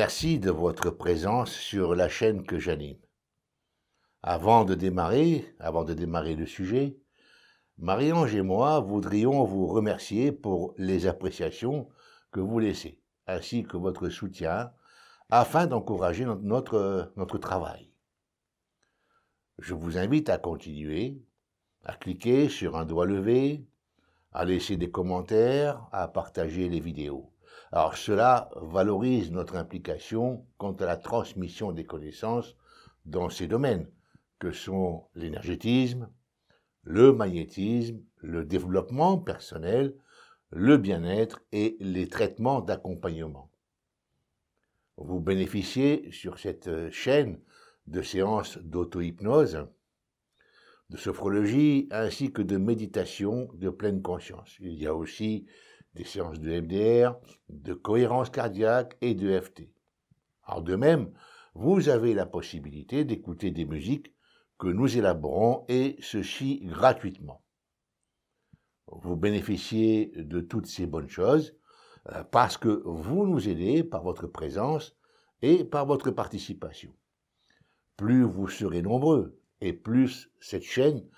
Merci de votre présence sur la chaîne que j'anime. Avant de démarrer le sujet, Marie-Ange et moi voudrions vous remercier pour les appréciations que vous laissez, ainsi que votre soutien, afin d'encourager notre travail. Je vous invite à continuer, à cliquer sur un doigt levé, à laisser des commentaires, à partager les vidéos. Alors cela valorise notre implication quant à la transmission des connaissances dans ces domaines que sont l'énergétisme, le magnétisme, le développement personnel, le bien-être et les traitements d'accompagnement. Vous bénéficiez sur cette chaîne de séances d'auto-hypnose, de sophrologie ainsi que de méditation de pleine conscience. Il y a aussi des séances de MDR, de cohérence cardiaque et de FT. Alors de même, vous avez la possibilité d'écouter des musiques que nous élaborons et ceci gratuitement. Vous bénéficiez de toutes ces bonnes choses parce que vous nous aidez par votre présence et par votre participation. Plus vous serez nombreux et plus cette chaîne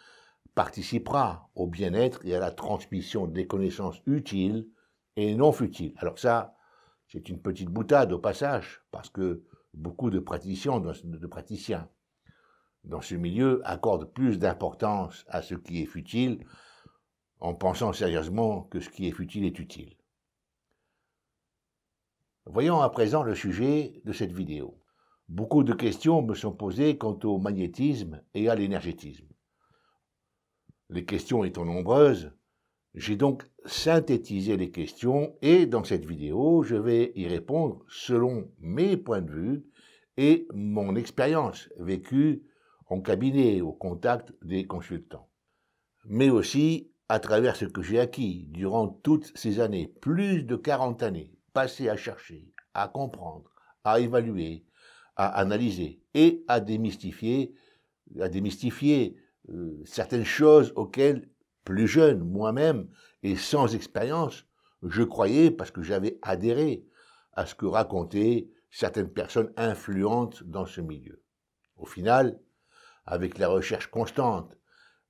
participera au bien-être et à la transmission des connaissances utiles et non futiles. Alors ça, c'est une petite boutade au passage, parce que beaucoup de praticiens dans ce milieu accordent plus d'importance à ce qui est futile en pensant sérieusement que ce qui est futile est utile. Voyons à présent le sujet de cette vidéo. Beaucoup de questions me sont posées quant au magnétisme et à l'énergétisme. Les questions étant nombreuses, j'ai donc synthétisé les questions et dans cette vidéo, je vais y répondre selon mes points de vue et mon expérience vécue en cabinet au contact des consultants. Mais aussi à travers ce que j'ai acquis durant toutes ces années, plus de 40 années, passées à chercher, à comprendre, à évaluer, à analyser et à démystifier certaines choses auxquelles, plus jeune moi-même et sans expérience, je croyais parce que j'avais adhéré à ce que racontaient certaines personnes influentes dans ce milieu. Au final, avec la recherche constante,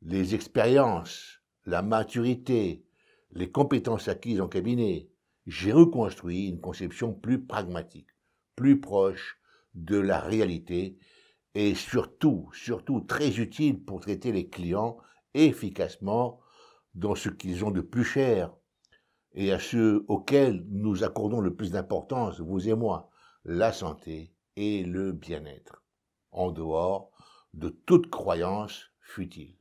les expériences, la maturité, les compétences acquises en cabinet, j'ai reconstruit une conception plus pragmatique, plus proche de la réalité et surtout très utile pour traiter les clients efficacement dans ce qu'ils ont de plus cher et à ceux auxquels nous accordons le plus d'importance, vous et moi, la santé et le bien-être, en dehors de toute croyance futile.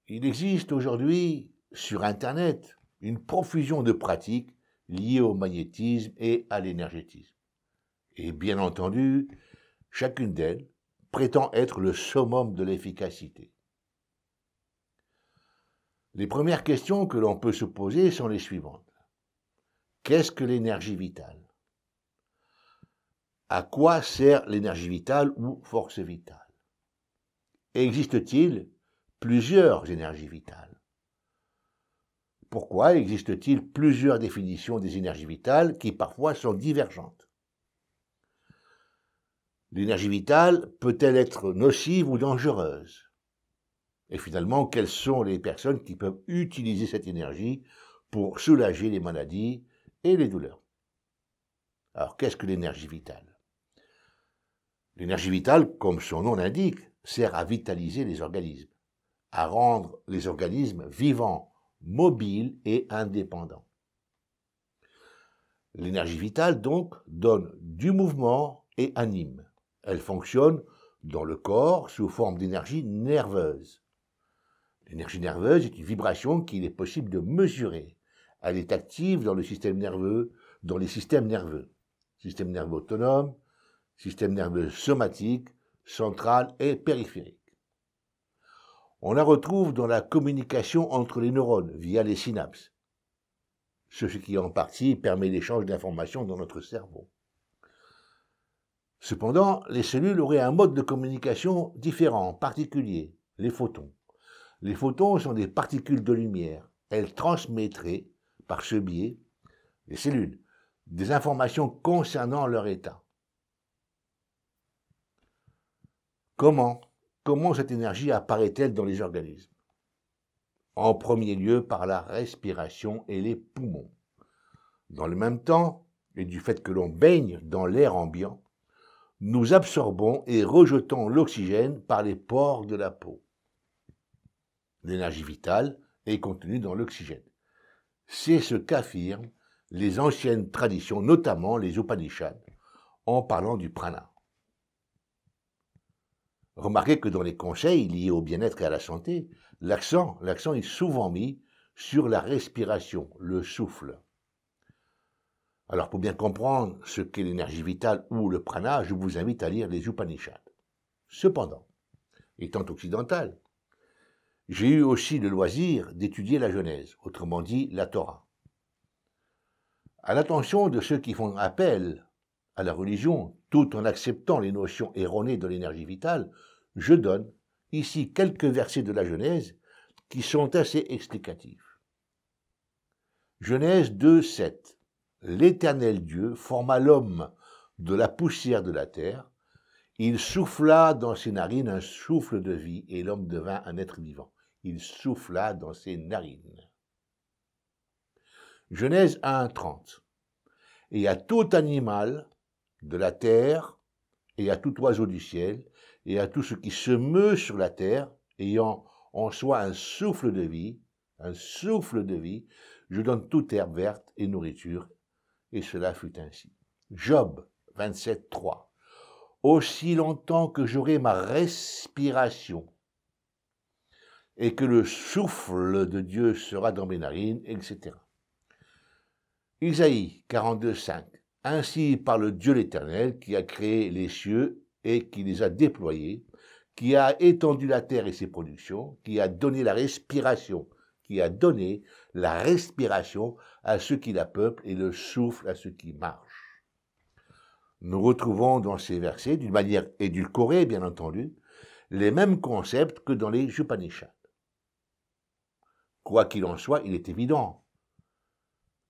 Il existe aujourd'hui sur Internet une profusion de pratiques liées au magnétisme et à l'énergétisme. Et bien entendu, chacune d'elles prétend être le summum de l'efficacité. Les premières questions que l'on peut se poser sont les suivantes. Qu'est-ce que l'énergie vitale? À quoi sert l'énergie vitale ou force vitale? Existe-t-il plusieurs énergies vitales? Pourquoi existe-t-il plusieurs définitions des énergies vitales qui parfois sont divergentes? L'énergie vitale peut-elle être nocive ou dangereuse? Et finalement, quelles sont les personnes qui peuvent utiliser cette énergie pour soulager les maladies et les douleurs? Alors, qu'est-ce que l'énergie vitale? L'énergie vitale, comme son nom l'indique, sert à vitaliser les organismes, à rendre les organismes vivants, mobiles et indépendants. L'énergie vitale, donc, donne du mouvement et anime. Elle fonctionne dans le corps sous forme d'énergie nerveuse. L'énergie nerveuse est une vibration qu'il est possible de mesurer. Elle est active dans le système nerveux, dans les systèmes nerveux. Système nerveux autonome, système nerveux somatique, central et périphérique. On la retrouve dans la communication entre les neurones via les synapses, ce qui en partie permet l'échange d'informations dans notre cerveau. Cependant, les cellules auraient un mode de communication différent, particulier, les photons. Les photons sont des particules de lumière. Elles transmettraient, par ce biais, les cellules, des informations concernant leur état. Comment cette énergie apparaît-elle dans les organismes? En premier lieu par la respiration et les poumons. Dans le même temps, et du fait que l'on baigne dans l'air ambiant, nous absorbons et rejetons l'oxygène par les pores de la peau. L'énergie vitale est contenue dans l'oxygène. C'est ce qu'affirment les anciennes traditions, notamment les Upanishads, en parlant du prana. Remarquez que dans les conseils liés au bien-être et à la santé, l'accent est souvent mis sur la respiration, le souffle. Alors pour bien comprendre ce qu'est l'énergie vitale ou le prana, je vous invite à lire les Upanishads. Cependant, étant occidental, j'ai eu aussi le loisir d'étudier la Genèse, autrement dit la Torah. À l'attention de ceux qui font appel à la religion, tout en acceptant les notions erronées de l'énergie vitale, je donne ici quelques versets de la Genèse qui sont assez explicatifs. Genèse 2:7. L'Éternel Dieu forma l'homme de la poussière de la terre, il souffla dans ses narines un souffle de vie et l'homme devint un être vivant. Il souffla dans ses narines. Genèse 1:30. Et à tout animal de la terre, et à tout oiseau du ciel, et à tout ce qui se meut sur la terre, ayant en soi un souffle de vie, je donne toute herbe verte et nourriture, et cela fut ainsi. Job 27:3. Aussi longtemps que j'aurai ma respiration, et que le souffle de Dieu sera dans mes narines, etc. Isaïe 42:5. Ainsi parle Dieu l'Éternel qui a créé les cieux et qui les a déployés, qui a étendu la terre et ses productions, qui a donné la respiration à ceux qui la peuplent et le souffle à ceux qui marchent. Nous retrouvons dans ces versets, d'une manière édulcorée bien entendu, les mêmes concepts que dans les Upanishads. Quoi qu'il en soit, il est évident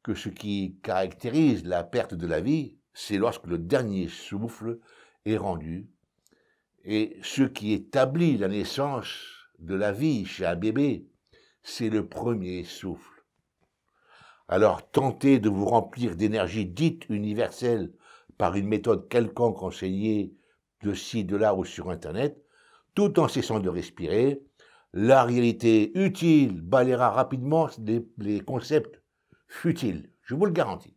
que ce qui caractérise la perte de la vie, c'est lorsque le dernier souffle est rendu, et ce qui établit la naissance de la vie chez un bébé, c'est le premier souffle. Alors tentez de vous remplir d'énergie dite universelle par une méthode quelconque enseignée de ci, de là ou sur Internet, tout en cessant de respirer, la réalité utile balayera rapidement les concepts futiles, je vous le garantis.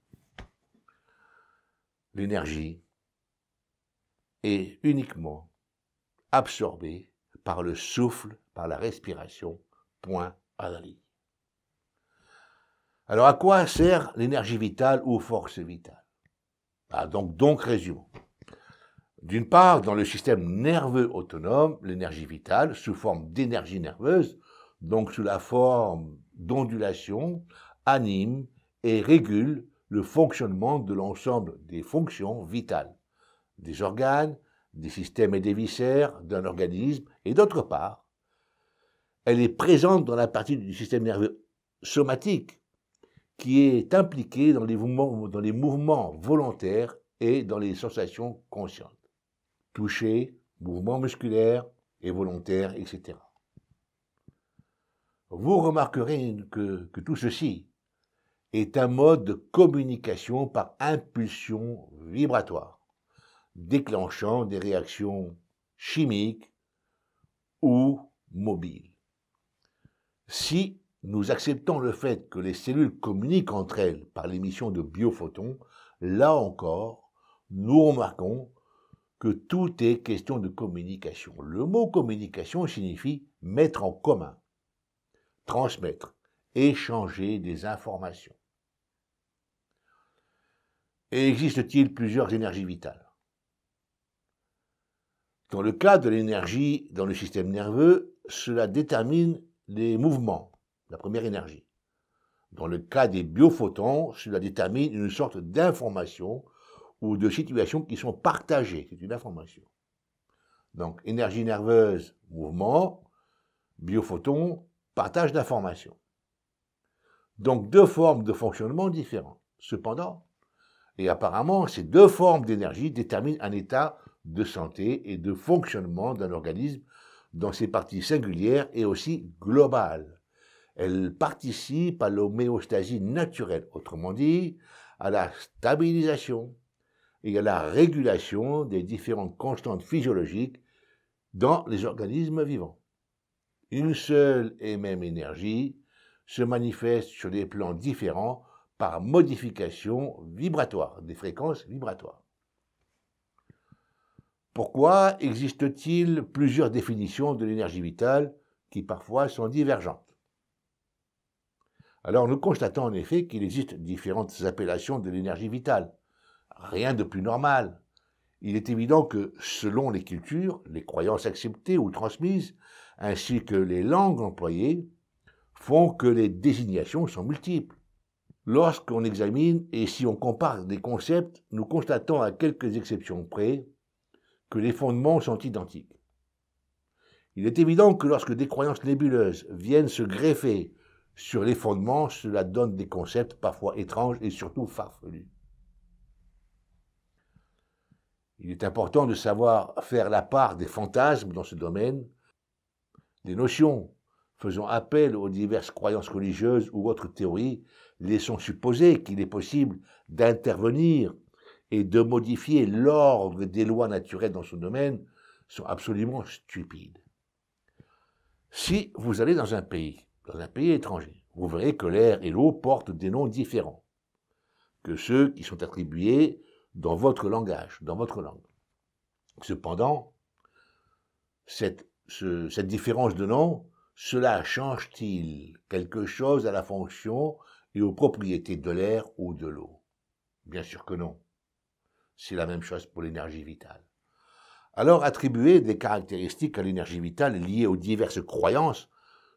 L'énergie est uniquement absorbée par le souffle, par la respiration, point à la ligne. Alors à quoi sert l'énergie vitale ou force vitale? Donc résumons. D'une part, dans le système nerveux autonome, l'énergie vitale, sous forme d'énergie nerveuse, donc sous la forme d'ondulation, anime et régule le fonctionnement de l'ensemble des fonctions vitales, des organes, des systèmes et des viscères d'un organisme, et d'autre part, elle est présente dans la partie du système nerveux somatique qui est impliquée dans les mouvements volontaires et dans les sensations conscientes. Toucher, mouvements musculaires et volontaires, etc. Vous remarquerez que tout ceci est un mode de communication par impulsion vibratoire, déclenchant des réactions chimiques ou mobiles. Si nous acceptons le fait que les cellules communiquent entre elles par l'émission de biophotons, là encore, nous remarquons que tout est question de communication. Le mot communication signifie mettre en commun, transmettre, échanger des informations. Et existe-t-il plusieurs énergies vitales? Dans le cas de l'énergie dans le système nerveux, cela détermine les mouvements, la première énergie. Dans le cas des biophotons, cela détermine une sorte d'information ou de situations qui sont partagées, c'est une information. Donc, énergie nerveuse, mouvement, biophotons, partage d'informations. Donc, deux formes de fonctionnement différentes. Cependant, Et apparemment, ces deux formes d'énergie déterminent un état de santé et de fonctionnement d'un organisme dans ses parties singulières et aussi globales. Elles participent à l'homéostasie naturelle, autrement dit, à la stabilisation et à la régulation des différentes constantes physiologiques dans les organismes vivants. Une seule et même énergie se manifeste sur des plans différents par modification vibratoire, des fréquences vibratoires. Pourquoi existe-t-il plusieurs définitions de l'énergie vitale qui parfois sont divergentes? Alors nous constatons en effet qu'il existe différentes appellations de l'énergie vitale. Rien de plus normal. Il est évident que selon les cultures, les croyances acceptées ou transmises, ainsi que les langues employées, font que les désignations sont multiples. Lorsqu'on examine et si on compare des concepts, nous constatons à quelques exceptions près que les fondements sont identiques. Il est évident que lorsque des croyances nébuleuses viennent se greffer sur les fondements, cela donne des concepts parfois étranges et surtout farfelus. Il est important de savoir faire la part des fantasmes dans ce domaine. Les notions faisant appel aux diverses croyances religieuses ou autres théories laissant supposer qu'il est possible d'intervenir et de modifier l'ordre des lois naturelles dans ce domaine sont absolument stupides. Si vous allez dans un pays étranger, vous verrez que l'air et l'eau portent des noms différents que ceux qui sont attribués dans votre langage, dans votre langue. Cependant, cette différence de nom, cela change-t-il quelque chose à la fonction et aux propriétés de l'air ou de l'eau? Bien sûr que non. C'est la même chose pour l'énergie vitale. Alors, attribuer des caractéristiques à l'énergie vitale liées aux diverses croyances,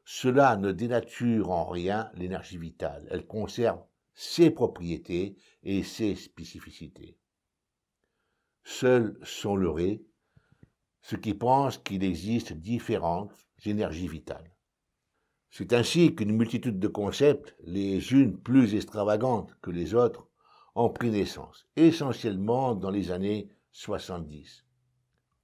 cela ne dénature en rien l'énergie vitale. Elle conserve ses propriétés et ses spécificités. Seuls sont leurrés ceux qui pensent qu'il existe différentes énergies vitales. C'est ainsi qu'une multitude de concepts, les unes plus extravagantes que les autres, ont pris naissance, essentiellement dans les années 70.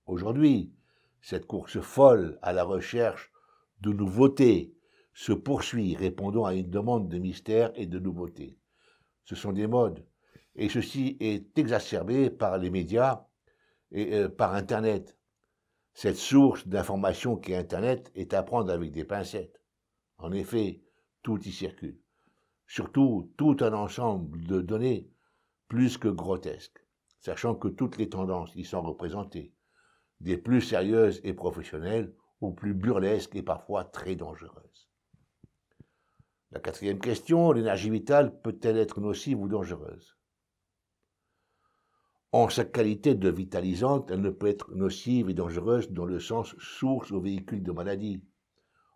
Aujourd'hui, cette course folle à la recherche de nouveautés se poursuit, répondant à une demande de mystère et de nouveauté. Ce sont des modes, et ceci est exacerbé par les médias et par Internet. Cette source d'information qu'est Internet est à prendre avec des pincettes. En effet, tout y circule. Surtout, tout un ensemble de données plus que grotesques, sachant que toutes les tendances y sont représentées, des plus sérieuses et professionnelles aux plus burlesques et parfois très dangereuses. La quatrième question, l'énergie vitale peut-elle être nocive ou dangereuse? En sa qualité de vitalisante, elle ne peut être nocive et dangereuse dans le sens source ou véhicule de maladie.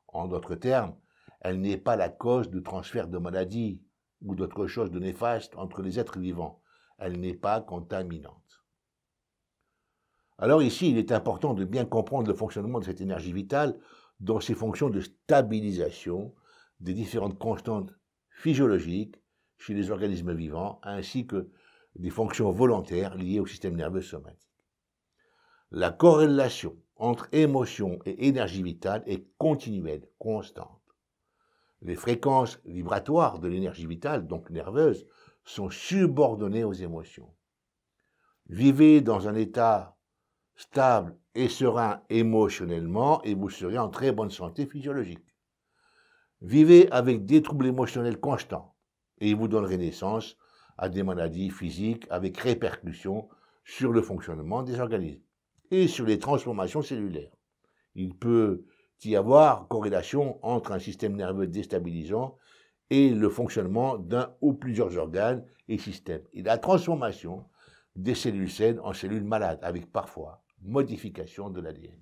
En d'autres termes, elle n'est pas la cause de transfert de maladies ou d'autre chose de néfaste entre les êtres vivants. Elle n'est pas contaminante. Alors ici, il est important de bien comprendre le fonctionnement de cette énergie vitale dans ses fonctions de stabilisation des différentes constantes physiologiques chez les organismes vivants, ainsi que des fonctions volontaires liées au système nerveux somatique. La corrélation entre émotion et énergie vitale est continuelle, constante. Les fréquences vibratoires de l'énergie vitale, donc nerveuse, sont subordonnées aux émotions. Vivez dans un état stable et serein émotionnellement et vous serez en très bonne santé physiologique. Vivez avec des troubles émotionnels constants et vous donnerez naissance à des maladies physiques avec répercussions sur le fonctionnement des organismes et sur les transformations cellulaires. Il peut y avoir corrélation entre un système nerveux déstabilisant et le fonctionnement d'un ou plusieurs organes et systèmes, et la transformation des cellules saines en cellules malades, avec parfois modification de l'ADN.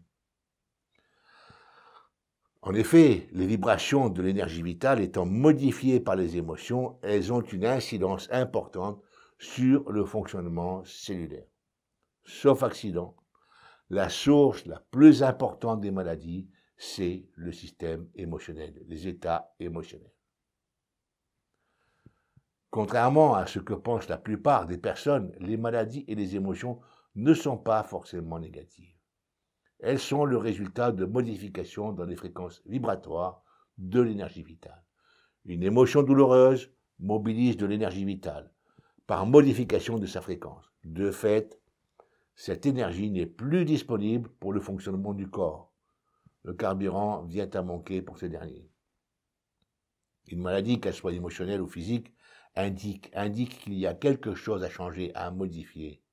En effet, les vibrations de l'énergie vitale étant modifiées par les émotions, elles ont une incidence importante sur le fonctionnement cellulaire. Sauf accident, la source la plus importante des maladies, c'est le système émotionnel, les états émotionnels. Contrairement à ce que pensent la plupart des personnes, les maladies et les émotions ne sont pas forcément négatives. Elles sont le résultat de modifications dans les fréquences vibratoires de l'énergie vitale. Une émotion douloureuse mobilise de l'énergie vitale par modification de sa fréquence. De fait, cette énergie n'est plus disponible pour le fonctionnement du corps. Le carburant vient à manquer pour ce dernier. Une maladie, qu'elle soit émotionnelle ou physique, indique qu'il y a quelque chose à changer, à modifier.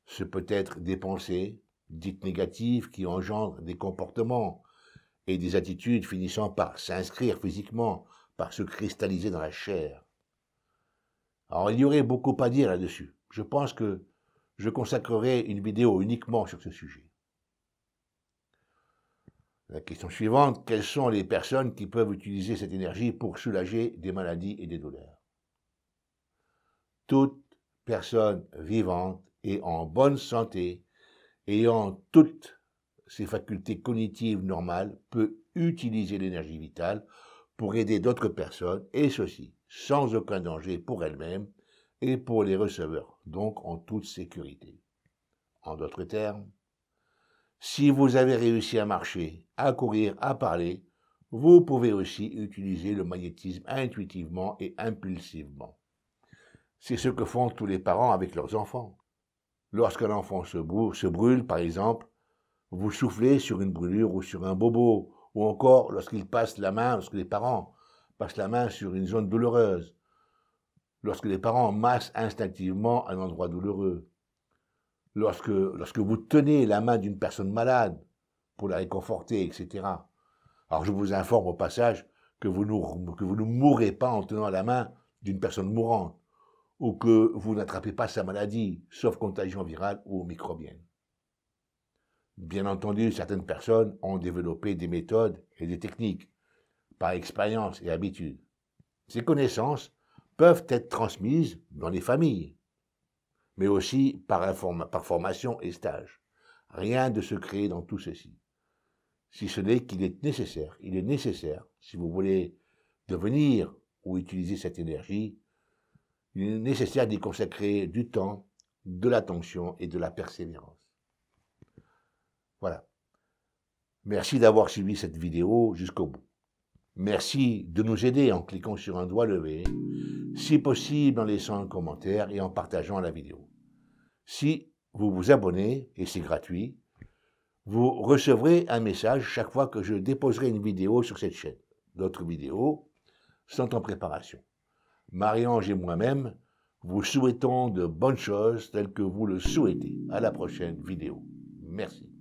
Ce peut être des pensées, dites négatives, qui engendrent des comportements et des attitudes finissant par s'inscrire physiquement, par se cristalliser dans la chair. Alors il y aurait beaucoup à dire là-dessus. Je pense que je consacrerai une vidéo uniquement sur ce sujet. La question suivante, quelles sont les personnes qui peuvent utiliser cette énergie pour soulager des maladies et des douleurs? Toute personne vivante et en bonne santé, ayant toutes ses facultés cognitives normales, peut utiliser l'énergie vitale pour aider d'autres personnes, et ceci sans aucun danger pour elle-même et pour les receveurs, donc en toute sécurité. En d'autres termes, si vous avez réussi à marcher, à courir, à parler, vous pouvez aussi utiliser le magnétisme intuitivement et impulsivement. C'est ce que font tous les parents avec leurs enfants. Lorsqu'un enfant se brûle, par exemple, vous soufflez sur une brûlure ou sur un bobo, ou encore lorsque les parents passent la main sur une zone douloureuse, lorsque les parents massent instinctivement un endroit douloureux, lorsque vous tenez la main d'une personne malade pour la réconforter, etc. Alors je vous informe au passage que vous ne mourrez pas en tenant la main d'une personne mourante, ou que vous n'attrapez pas sa maladie, sauf contagion virale ou microbienne. Bien entendu, certaines personnes ont développé des méthodes et des techniques, par expérience et habitude. Ces connaissances peuvent être transmises dans les familles, mais aussi par formation et stage. Rien de secret dans tout ceci. Si ce n'est qu'il est nécessaire, si vous voulez devenir ou utiliser cette énergie, il est nécessaire d'y consacrer du temps, de l'attention et de la persévérance. Voilà. Merci d'avoir suivi cette vidéo jusqu'au bout. Merci de nous aider en cliquant sur un doigt levé, si possible en laissant un commentaire et en partageant la vidéo. Si vous vous abonnez, et c'est gratuit, vous recevrez un message chaque fois que je déposerai une vidéo sur cette chaîne. D'autres vidéos sont en préparation. Marie-Ange et moi-même vous souhaitons de bonnes choses telles que vous le souhaitez. À la prochaine vidéo. Merci.